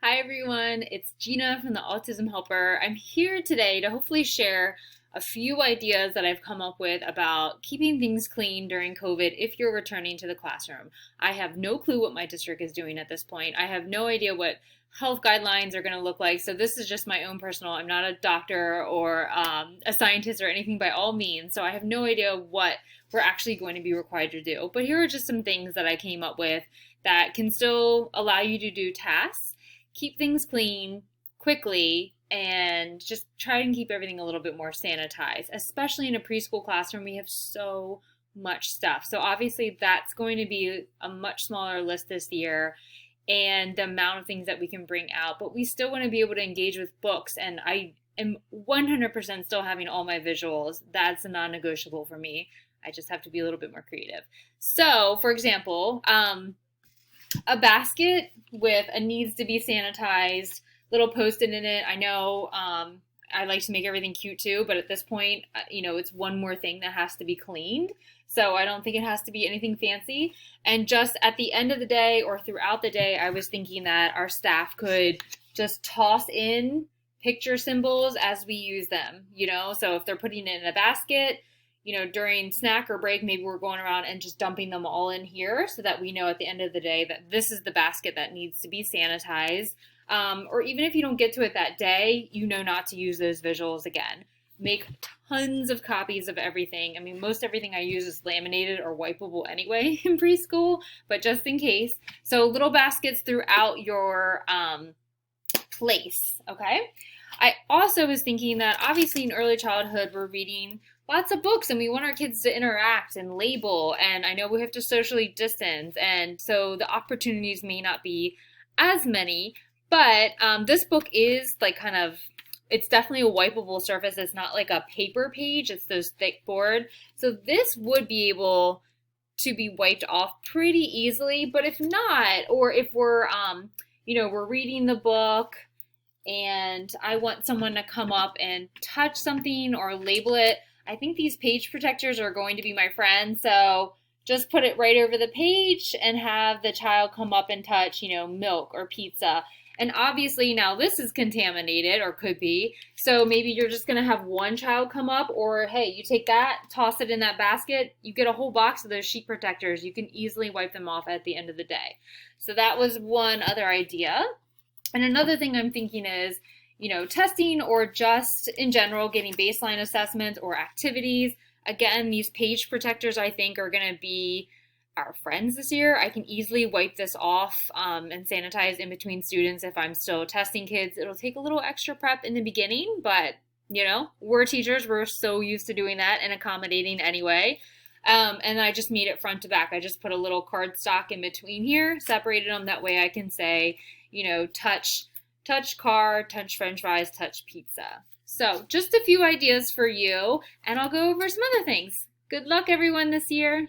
Hi everyone, it's Gina from the Autism Helper. I'm here today to hopefully share a few ideas that I've come up with about keeping things clean during COVID if you're returning to the classroom. I have no clue what my district is doing at this point. I have no idea what health guidelines are going to look like. So this is just my own personal. I'm not a doctor or a scientist or anything by all means. So I have no idea what we're actually going to be required to do. But here are just some things that I came up with that can still allow you to do tasks, keep things clean quickly, and just try and keep everything a little bit more sanitized. Especially in a preschool classroom, we have so much stuff. So obviously that's going to be a much smaller list this year and the amount of things that we can bring out, but we still want to be able to engage with books, and I am 100% still having all my visuals. That's a non-negotiable for me. I just have to be a little bit more creative. So, for example, a basket with a needs to be sanitized little post-it in it. I know I like to make everything cute too, but at this point, it's one more thing that has to be cleaned. So I don't think it has to be anything fancy. And just at the end of the day or throughout the day, I was thinking that our staff could just toss in picture symbols as we use them, So if they're putting it in a basket, during snack or break, maybe we're going around and just dumping them all in here so that we know at the end of the day that this is the basket that needs to be sanitized. Or even if you don't get to it that day, you know not to use those visuals again. Make tons of copies of everything. I mean, most everything I use is laminated or wipeable anyway in preschool, but just in case. So little baskets throughout your place, okay? I also was thinking that obviously in early childhood, we're reading lots of books and we want our kids to interact and label, and I know we have to socially distance, and so the opportunities may not be as many, but this book is like it's definitely a wipeable surface. It's not like a paper page, it's those thick board. So this would be able to be wiped off pretty easily, but if not, or if we're, we're reading the book and I want someone to come up and touch something or label it, I think these page protectors are going to be my friend. So just put it right over the page and have the child come up and touch, milk or pizza. And obviously now this is contaminated or could be. So maybe you're just going to have one child come up, or hey, you take that, toss it in that basket. You get a whole box of those sheet protectors. You can easily wipe them off at the end of the day. So that was one other idea. And another thing I'm thinking is, testing or just in general getting baseline assessments or activities. Again, these page protectors I think are going to be our friends this year. I can easily wipe this off and sanitize in between students if I'm still testing kids. It'll take a little extra prep in the beginning, but we're teachers. We're so used to doing that and accommodating anyway. And I just made it front to back. I just put a little cardstock in between here, separated them. That way I can say, touch car, touch french fries, touch pizza. So just a few ideas for you, and I'll go over some other things. Good luck everyone this year.